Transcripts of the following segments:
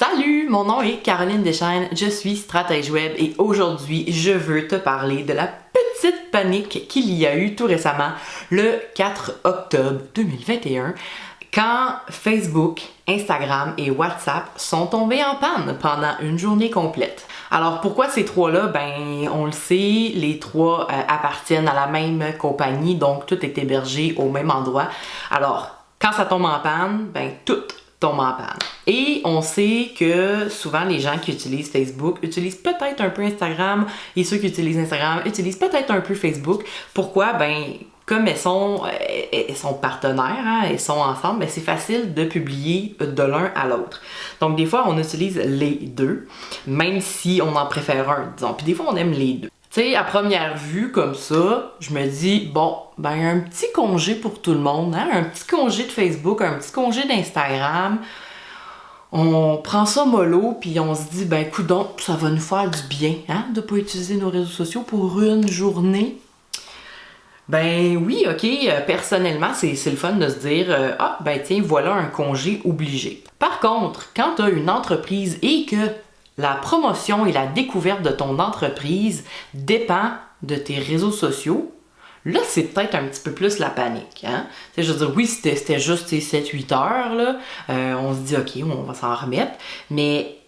Salut, mon nom est Caroline Deschaines, je suis stratège web et aujourd'hui je veux te parler de la petite panique qu'il y a eu tout récemment le 4 octobre 2021 quand Facebook, Instagram et WhatsApp sont tombés en panne pendant une journée complète. Alors pourquoi ces trois-là? Ben on le sait, les trois appartiennent à la même compagnie, donc tout est hébergé au même endroit. Alors quand ça tombe en panne, ben tout tombe en panne. Et on sait que souvent les gens qui utilisent Facebook utilisent peut-être un peu Instagram et ceux qui utilisent Instagram utilisent peut-être un peu Facebook. Pourquoi? Ben comme elles sont partenaires, hein, elles sont ensemble, ben c'est facile de publier de l'un à l'autre. Donc des fois on utilise les deux, même si on en préfère un, disons. Puis des fois on aime les deux. Tu sais, à première vue, comme ça, je me dis, bon, ben un petit congé pour tout le monde, hein? Un petit congé de Facebook, un petit congé d'Instagram. On prend ça mollo, puis on se dit, ben coudonc, ça va nous faire du bien, hein? De pas utiliser nos réseaux sociaux pour une journée. Ben oui, ok, personnellement, c'est le fun de se dire, ah, ben tiens, voilà un congé obligé. Par contre, quand tu as une entreprise et que la promotion et la découverte de ton entreprise dépend de tes réseaux sociaux, là, c'est peut-être un petit peu plus la panique. Hein? Je veux dire, oui, c'était juste 7-8 heures, là, on se dit, OK, on va s'en remettre, mais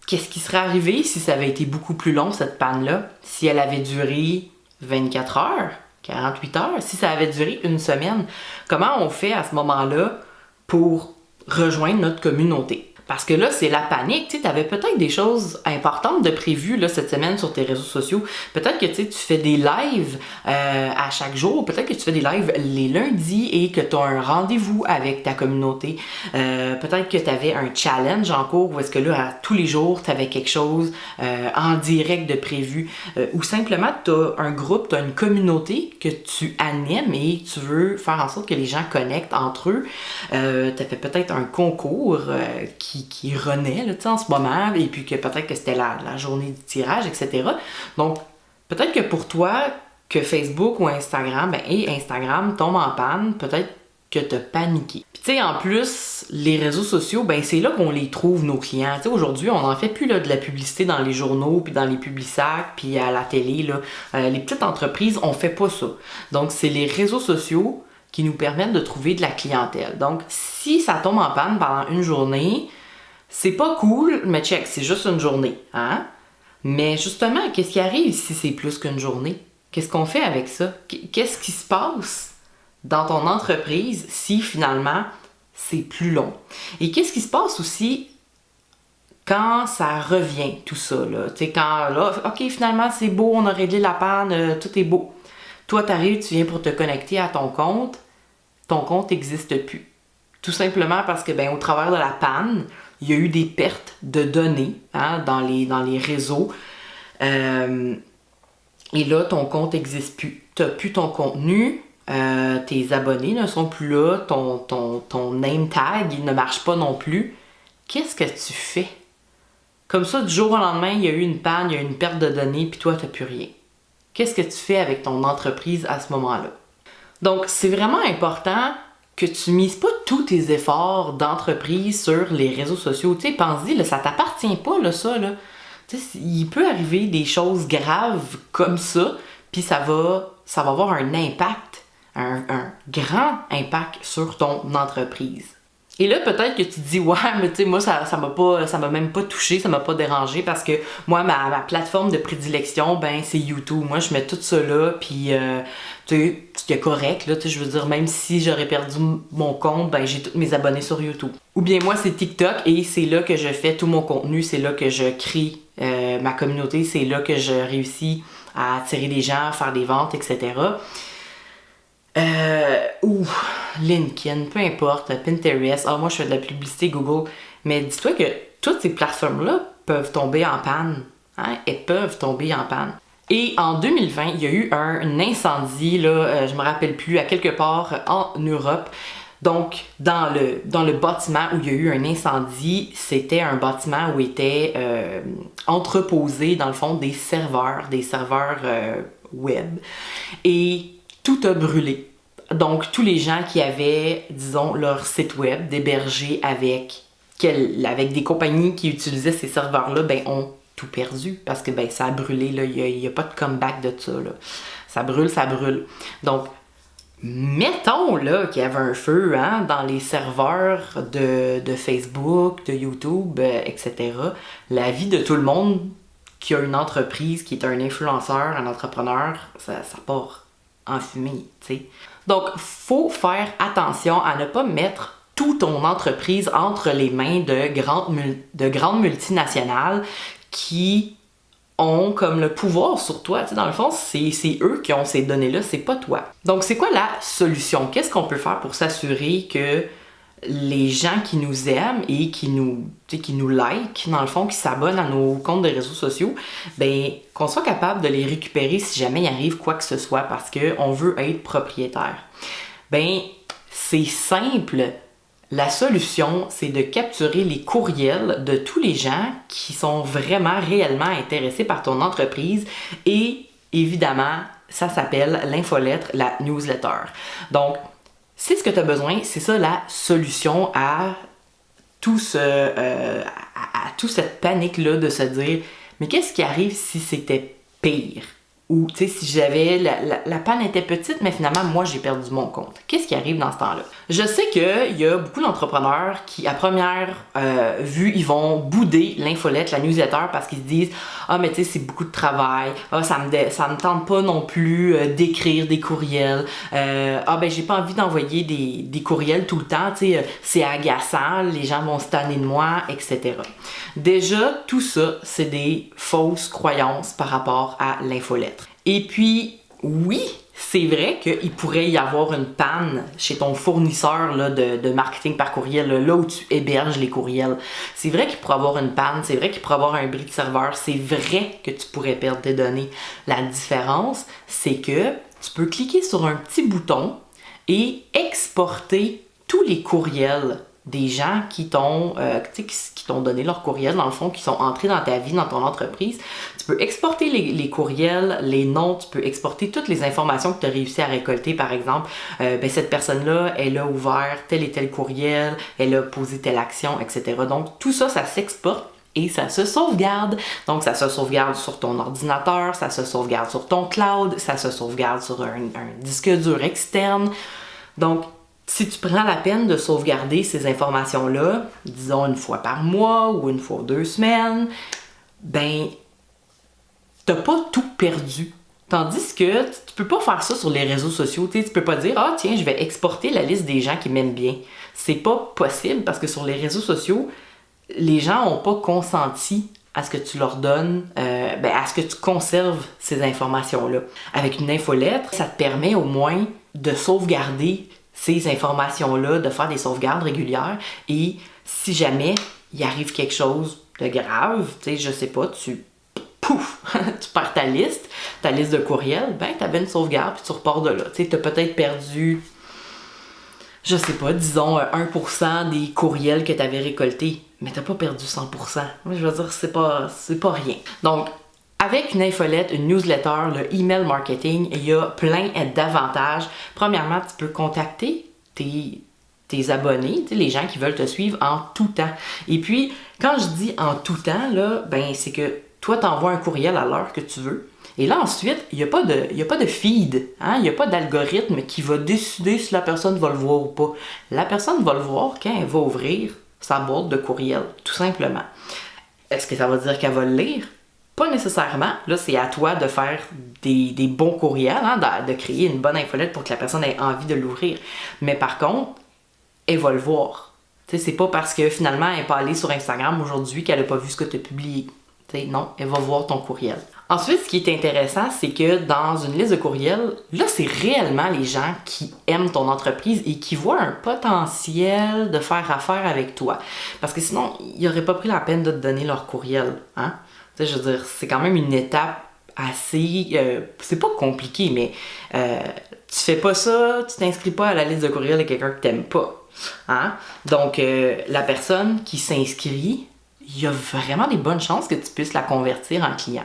qu'est-ce qui serait arrivé si ça avait été beaucoup plus long, cette panne-là? Si elle avait duré 24 heures, 48 heures, si ça avait duré une semaine, comment on fait à ce moment-là pour rejoindre notre communauté? Parce que là, c'est la panique. Tu avais peut-être des choses importantes de prévues là, cette semaine sur tes réseaux sociaux. Peut-être que tu fais des lives à chaque jour. Peut-être que tu fais des lives les lundis et que tu as un rendez-vous avec ta communauté. Peut-être que tu avais un challenge en cours où est-ce que là, tous les jours, tu avais quelque chose en direct de prévu. Ou simplement, tu as un groupe, tu as une communauté que tu animes et tu veux faire en sorte que les gens connectent entre eux. Tu as fait peut-être un concours qui renaît là, en ce moment, et puis que peut-être que c'était la journée du tirage, etc. Donc, peut-être que pour toi, que Facebook ou Instagram, et Instagram tombe en panne, peut-être que tu as paniqué. Puis tu sais, en plus, les réseaux sociaux, c'est là qu'on les trouve, nos clients. Tu sais, aujourd'hui, on n'en fait plus là, de la publicité dans les journaux, puis dans les publisacs, puis à la télé. Là. Les petites entreprises, on fait pas ça. Donc, c'est les réseaux sociaux qui nous permettent de trouver de la clientèle. Donc, si ça tombe en panne pendant une journée, c'est pas cool, mais check, c'est juste une journée, hein? Mais justement, qu'est-ce qui arrive si c'est plus qu'une journée? Qu'est-ce qu'on fait avec ça? Qu'est-ce qui se passe dans ton entreprise si finalement c'est plus long? Et qu'est-ce qui se passe aussi quand ça revient, tout ça, là? Tu sais, quand là, ok, finalement c'est beau, on a réglé la panne, tout est beau. Toi, t'arrives, tu viens pour te connecter à ton compte n'existe plus. Tout simplement parce que, au travers de la panne, il y a eu des pertes de données hein, dans les réseaux. Et là, ton compte n'existe plus. Tu n'as plus ton contenu, tes abonnés ne sont plus là, ton name tag il ne marche pas non plus. Qu'est-ce que tu fais? Comme ça, du jour au lendemain, il y a eu une panne, il y a eu une perte de données, puis toi, tu n'as plus rien. Qu'est-ce que tu fais avec ton entreprise à ce moment-là? Donc, c'est vraiment important que tu mises pas tous tes efforts d'entreprise sur les réseaux sociaux. Tu sais, pense-y, là, ça t'appartient pas, là, ça, là. Tu sais, il peut arriver des choses graves comme ça, puis ça va avoir un impact, un grand impact sur ton entreprise. Et là, peut-être que tu te dis, ouais, mais tu sais, moi, ça m'a même pas touché, ça m'a pas dérangé parce que moi, ma plateforme de prédilection, c'est YouTube. Moi, je mets tout ça là, puis tu sais, c'est correct, là, tu sais, je veux dire, même si j'aurais perdu mon compte, j'ai tous mes abonnés sur YouTube. Ou bien moi, c'est TikTok et c'est là que je fais tout mon contenu, c'est là que je crée ma communauté, c'est là que je réussis à attirer des gens, à faire des ventes, etc. Ou LinkedIn, peu importe, Pinterest, moi je fais de la publicité Google, mais dis-toi que toutes ces plateformes-là peuvent tomber en panne, hein? Elles peuvent tomber en panne. Et en 2020, il y a eu un incendie, là, je me rappelle plus, à quelque part en Europe. Donc, dans le bâtiment où il y a eu un incendie, c'était un bâtiment où étaient entreposés, dans le fond, des serveurs web. Et tout a brûlé. Donc, tous les gens qui avaient, disons, leur site web d'héberger avec avec des compagnies qui utilisaient ces serveurs-là, ben, ont tout perdu parce que ben, ça a brûlé, il n'y a pas de comeback de ça. Là. Ça brûle, ça brûle. Donc, mettons là, qu'il y avait un feu hein, dans les serveurs de Facebook, de YouTube, etc. La vie de tout le monde qui a une entreprise, qui est un influenceur, un entrepreneur, ça part en fumée, tu sais. Donc, faut faire attention à ne pas mettre toute ton entreprise entre les mains de grandes multinationales qui ont comme le pouvoir sur toi. Tu sais, dans le fond, c'est eux qui ont ces données-là, c'est pas toi. Donc, c'est quoi la solution? Qu'est-ce qu'on peut faire pour s'assurer que les gens qui nous aiment et qui nous like, dans le fond, qui s'abonnent à nos comptes de réseaux sociaux, ben qu'on soit capable de les récupérer si jamais il arrive quoi que ce soit parce qu'on veut être propriétaire? Ben, c'est simple. La solution, c'est de capturer les courriels de tous les gens qui sont vraiment réellement intéressés par ton entreprise et évidemment, ça s'appelle l'infolettre, la newsletter. Donc, c'est ce que tu as besoin, c'est ça la solution à toute cette panique-là de se dire mais qu'est-ce qui arrive si c'était pire? Ou, tu sais, si j'avais... La panne était petite, mais finalement, moi, j'ai perdu mon compte. Qu'est-ce qui arrive dans ce temps-là? Je sais qu'il y a beaucoup d'entrepreneurs qui, à première vue, ils vont bouder l'infolette, la newsletter, parce qu'ils se disent « Ah, mais tu sais, c'est beaucoup de travail. Ah, ça me tente pas non plus d'écrire des courriels. Ah, ben, j'ai pas envie d'envoyer des courriels tout le temps. Tu sais, c'est agaçant. Les gens vont se tanner de moi, etc. » Déjà, tout ça, c'est des fausses croyances par rapport à l'infolettre. Et puis, oui, c'est vrai qu'il pourrait y avoir une panne chez ton fournisseur là, de marketing par courriel, là où tu héberges les courriels. C'est vrai qu'il pourrait avoir une panne, c'est vrai qu'il pourrait avoir un bris de serveur, c'est vrai que tu pourrais perdre tes données. La différence, c'est que tu peux cliquer sur un petit bouton et exporter tous les courriels des gens qui t'ont donné leur courriel, dans le fond, qui sont entrés dans ta vie, dans ton entreprise. Tu peux exporter les courriels, les noms, tu peux exporter toutes les informations que tu as réussi à récolter. Par exemple, cette personne-là, elle a ouvert tel et tel courriel, elle a posé telle action, etc. Donc, tout ça, ça s'exporte et ça se sauvegarde. Donc, ça se sauvegarde sur ton ordinateur, ça se sauvegarde sur ton cloud, ça se sauvegarde sur un disque dur externe. Donc, si tu prends la peine de sauvegarder ces informations-là, disons une fois par mois ou une fois 2 semaines, ben, t'as pas tout perdu. Tandis que tu peux pas faire ça sur les réseaux sociaux. Tu peux pas dire « Ah tiens, je vais exporter la liste des gens qui m'aiment bien ». C'est pas possible parce que sur les réseaux sociaux, les gens ont pas consenti à ce que tu leur donnes, à ce que tu conserves ces informations-là. Avec une infolettre, ça te permet au moins de sauvegarder ces informations-là, de faire des sauvegardes régulières et si jamais il arrive quelque chose de grave, tu sais, je sais pas, tu perds ta liste de courriels, ben tu avais une sauvegarde puis tu repars de là. Tu sais, tu as peut-être perdu, je sais pas, disons 1% des courriels que tu avais récoltés, mais t'as pas perdu 100%. Moi, je veux dire, c'est pas rien. Donc, avec une infolette, une newsletter, le email marketing, il y a plein d'avantages. Premièrement, tu peux contacter tes abonnés, les gens qui veulent te suivre en tout temps. Et puis, quand je dis en tout temps, là, ben, c'est que toi, tu envoies un courriel à l'heure que tu veux. Et là, ensuite, il n'y a pas de feed. Hein? Il n'y a pas d'algorithme qui va décider si la personne va le voir ou pas. La personne va le voir quand elle va ouvrir sa boîte de courriel, tout simplement. Est-ce que ça va dire qu'elle va le lire? Pas nécessairement. Là, c'est à toi de faire des bons courriels, hein, de créer une bonne infolette pour que la personne ait envie de l'ouvrir. Mais par contre, elle va le voir. T'sais, c'est pas parce que finalement, elle n'est pas allée sur Instagram aujourd'hui qu'elle n'a pas vu ce que tu as publié. T'sais, non, elle va voir ton courriel. Ensuite, ce qui est intéressant, c'est que dans une liste de courriels, là, c'est réellement les gens qui aiment ton entreprise et qui voient un potentiel de faire affaire avec toi. Parce que sinon, ils n'auraient pas pris la peine de te donner leur courriel. Hein? Tu sais, je veux dire, c'est quand même une étape assez... c'est pas compliqué, mais tu fais pas ça, tu t'inscris pas à la liste de courriels de quelqu'un que t'aimes pas. Hein? Donc, la personne qui s'inscrit, il y a vraiment des bonnes chances que tu puisses la convertir en client.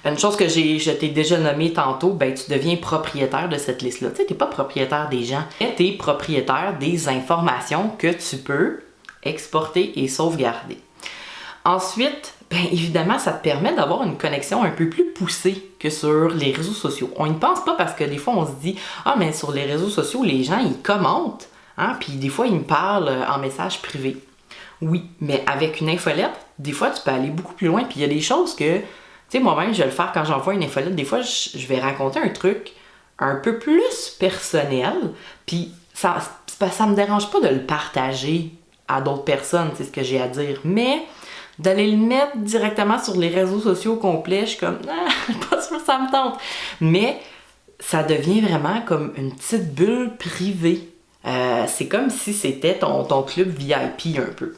Une chose que je t'ai déjà nommée tantôt, ben tu deviens propriétaire de cette liste-là. Tu sais, t'es pas propriétaire des gens, mais t'es propriétaire des informations que tu peux exporter et sauvegarder. Ensuite, bien évidemment, ça te permet d'avoir une connexion un peu plus poussée que sur les réseaux sociaux. On n'y pense pas parce que des fois, on se dit « Ah, mais sur les réseaux sociaux, les gens, ils commentent, hein, puis des fois, ils me parlent en message privé. » Oui, mais avec une infolette, des fois, tu peux aller beaucoup plus loin, puis il y a des choses que, tu sais, moi-même, je vais le faire quand j'envoie une infolette. Des fois, je vais raconter un truc un peu plus personnel, puis ça me dérange pas de le partager à d'autres personnes, c'est ce que j'ai à dire, mais d'aller le mettre directement sur les réseaux sociaux complets, je suis comme, ah, pas sûr que ça me tente. Mais ça devient vraiment comme une petite bulle privée. C'est comme si c'était ton club VIP un peu.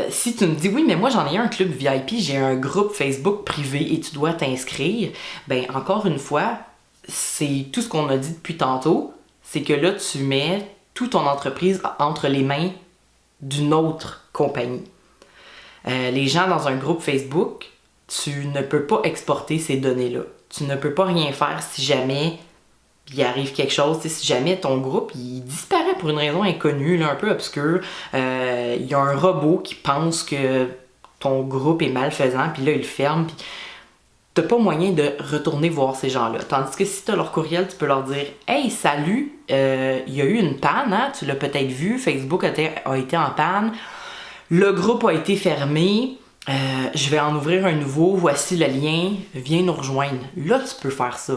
Si tu me dis, oui, mais moi j'en ai un club VIP, j'ai un groupe Facebook privé et tu dois t'inscrire, ben encore une fois, c'est tout ce qu'on a dit depuis tantôt, c'est que là, tu mets toute ton entreprise entre les mains d'une autre compagnie. Les gens dans un groupe Facebook, tu ne peux pas exporter ces données-là. Tu ne peux pas rien faire si jamais il arrive quelque chose. Si jamais ton groupe il disparaît pour une raison inconnue, là, un peu obscure, il y a un robot qui pense que ton groupe est malfaisant, puis là, il le ferme, puis t'as pas moyen de retourner voir ces gens-là. Tandis que si t'as leur courriel, tu peux leur dire « Hey, salut, il y a eu une panne, hein? Tu l'as peut-être vu, Facebook a été en panne. Le groupe a été fermé, je vais en ouvrir un nouveau, voici le lien, viens nous rejoindre. » Là, tu peux faire ça.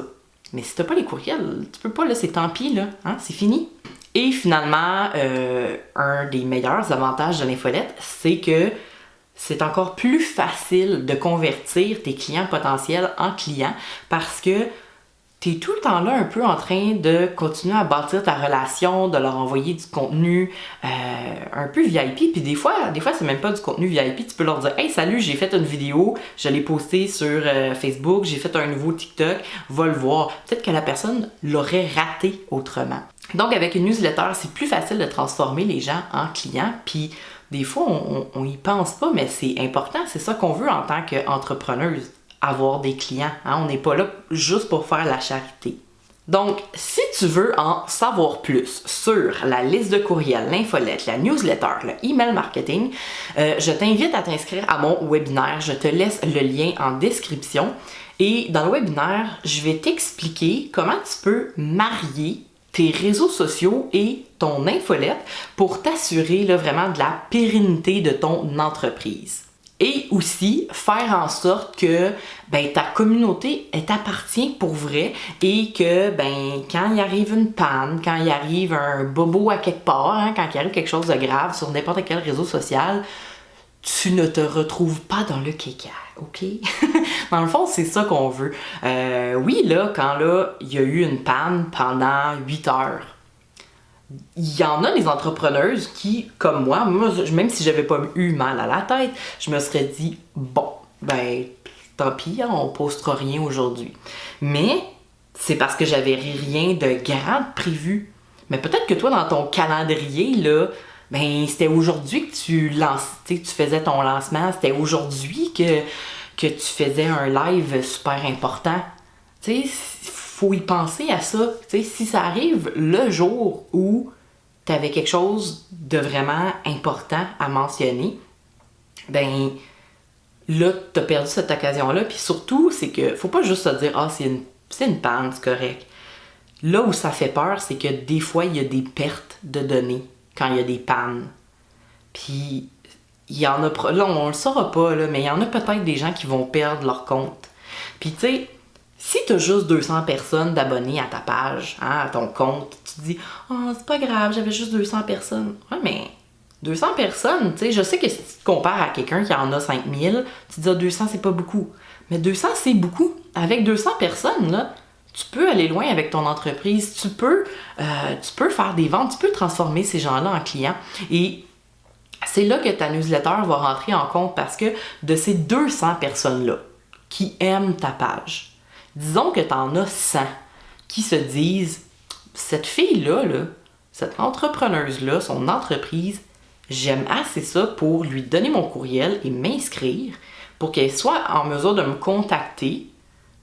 Mais si t'as pas les courriels, tu peux pas, là, c'est tant pis, là, hein? C'est fini. Et finalement, un des meilleurs avantages de l'infolette, c'est que c'est encore plus facile de convertir tes clients potentiels en clients parce que tu es tout le temps là un peu en train de continuer à bâtir ta relation, de leur envoyer du contenu un peu VIP. Puis des fois c'est même pas du contenu VIP. Tu peux leur dire « Hey, salut, j'ai fait une vidéo, je l'ai postée sur Facebook, j'ai fait un nouveau TikTok, va le voir. » Peut-être que la personne l'aurait raté autrement. Donc, avec une newsletter, c'est plus facile de transformer les gens en clients. Puis des fois, on y pense pas, mais c'est important. C'est ça qu'on veut en tant qu'entrepreneuse. Avoir des clients. Hein? On n'est pas là juste pour faire la charité. Donc, si tu veux en savoir plus sur la liste de courriels, l'infolette, la newsletter, le email marketing, je t'invite à t'inscrire à mon webinaire. Je te laisse le lien en description. Et dans le webinaire, je vais t'expliquer comment tu peux marier tes réseaux sociaux et ton infolette pour t'assurer là, vraiment de la pérennité de ton entreprise. Et aussi faire en sorte que ta communauté elle t'appartient pour vrai et que quand il arrive une panne, quand il arrive un bobo à quelque part, hein, quand il arrive quelque chose de grave sur n'importe quel réseau social, tu ne te retrouves pas dans le kékère, ok? Dans le fond, c'est ça qu'on veut. Oui, là, quand là, il y a eu une panne pendant 8 heures, il y en a des entrepreneuses qui, comme moi, même si j'avais pas eu mal à la tête, je me serais dit, bon, tant pis, hein, on postera rien aujourd'hui. Mais c'est parce que j'avais rien de grand prévu. Mais peut-être que toi, dans ton calendrier, là, c'était aujourd'hui que tu faisais ton lancement, c'était aujourd'hui que tu faisais un live super important. Tu sais, faut y penser à ça. Tu sais, si ça arrive le jour où tu avais quelque chose de vraiment important à mentionner, là, tu as perdu cette occasion-là. Puis surtout, c'est que faut pas juste se dire « Ah, c'est une panne, c'est correct ». Là où ça fait peur, c'est que des fois, il y a des pertes de données quand il y a des pannes. Puis, il y en a... Là, on le saura pas, là, mais il y en a peut-être des gens qui vont perdre leur compte. Puis, tu sais, si tu as juste 200 personnes d'abonnés à ta page, hein, à ton compte, tu te dis « Oh, c'est pas grave, j'avais juste 200 personnes. » Ouais, mais 200 personnes, tu sais, je sais que si tu te compares à quelqu'un qui en a 5000, tu te dis « Ah, 200, c'est pas beaucoup. » Mais 200, c'est beaucoup. Avec 200 personnes, là, tu peux aller loin avec ton entreprise, tu peux faire des ventes, tu peux transformer ces gens-là en clients. Et c'est là que ta newsletter va rentrer en compte parce que de ces 200 personnes-là qui aiment ta page, disons que tu en as 100 qui se disent « Cette fille-là, cette entrepreneuse-là, son entreprise, j'aime assez ça pour lui donner mon courriel et m'inscrire pour qu'elle soit en mesure de me contacter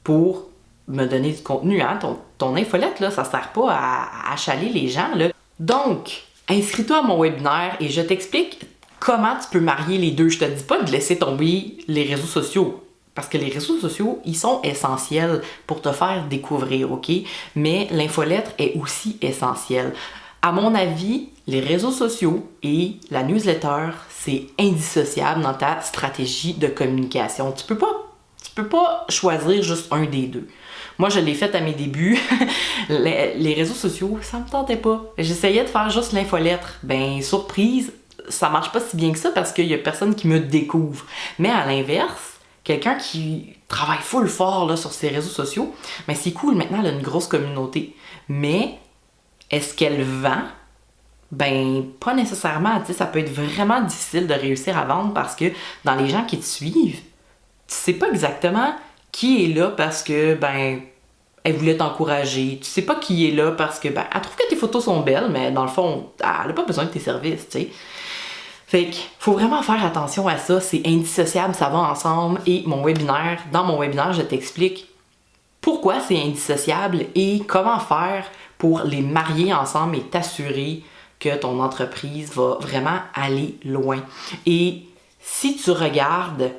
pour me donner du contenu. Hein? Ton infolette, là, ça sert pas à achaler les gens. Là. Donc, inscris-toi à mon webinaire et je t'explique comment tu peux marier les deux. Je te dis pas de laisser tomber les réseaux sociaux. Parce que les réseaux sociaux, ils sont essentiels pour te faire découvrir, OK? Mais l'infolettre est aussi essentielle. À mon avis, les réseaux sociaux et la newsletter, c'est indissociable dans ta stratégie de communication. Tu peux pas choisir juste un des deux. Moi, je l'ai fait à mes débuts. Les réseaux sociaux, ça me tentait pas. J'essayais de faire juste l'infolettre. Ben, surprise, ça marche pas si bien que ça parce qu'il y a personne qui me découvre. Mais à l'inverse, quelqu'un qui travaille full fort là, sur ses réseaux sociaux, ben c'est cool, maintenant elle a une grosse communauté. Mais est-ce qu'elle vend? Ben, pas nécessairement. Tu sais, ça peut être vraiment difficile de réussir à vendre parce que dans les gens qui te suivent, tu sais pas exactement qui est là parce que, ben, elle voulait t'encourager. Tu sais pas qui est là parce que, ben, elle trouve que tes photos sont belles, mais dans le fond, elle a pas besoin de tes services, tu sais. Fait que, faut vraiment faire attention à ça, c'est indissociable, ça va ensemble. Et dans mon webinaire, je t'explique pourquoi c'est indissociable et comment faire pour les marier ensemble et t'assurer que ton entreprise va vraiment aller loin. Et si tu regardes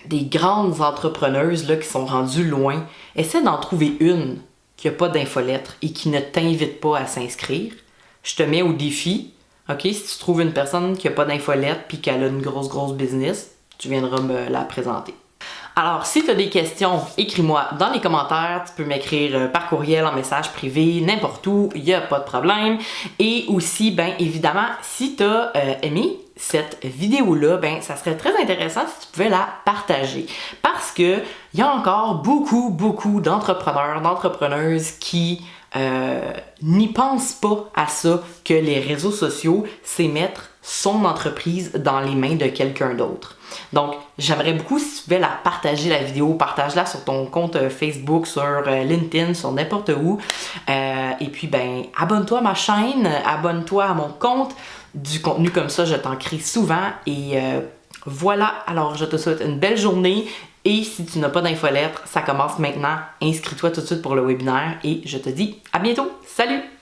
des grandes entrepreneuses là, qui sont rendues loin, essaie d'en trouver une qui n'a pas d'infolettre et qui ne t'invite pas à s'inscrire. Je te mets au défi. OK, si tu trouves une personne qui n'a pas d'infolettre puis qu'elle a une grosse business, tu viendras me la présenter. Alors, si tu as des questions, écris-moi dans les commentaires. Tu peux m'écrire par courriel, en message privé, n'importe où, il n'y a pas de problème. Et aussi, ben évidemment, si tu as aimé cette vidéo-là, ben ça serait très intéressant si tu pouvais la partager. Parce que il y a encore beaucoup d'entrepreneurs, d'entrepreneuses qui n'y pensent pas à ça, que les réseaux sociaux, c'est mettre son entreprise dans les mains de quelqu'un d'autre. Donc, j'aimerais beaucoup si tu pouvais la partager, la vidéo, partage-la sur ton compte Facebook, sur LinkedIn, sur n'importe où. Et puis, ben, abonne-toi à ma chaîne, abonne-toi à mon compte. Du contenu comme ça, je t'en crée souvent. Et voilà, alors je te souhaite une belle journée. Et si tu n'as pas d'infolettre, ça commence maintenant. Inscris-toi tout de suite pour le webinaire et je te dis à bientôt. Salut!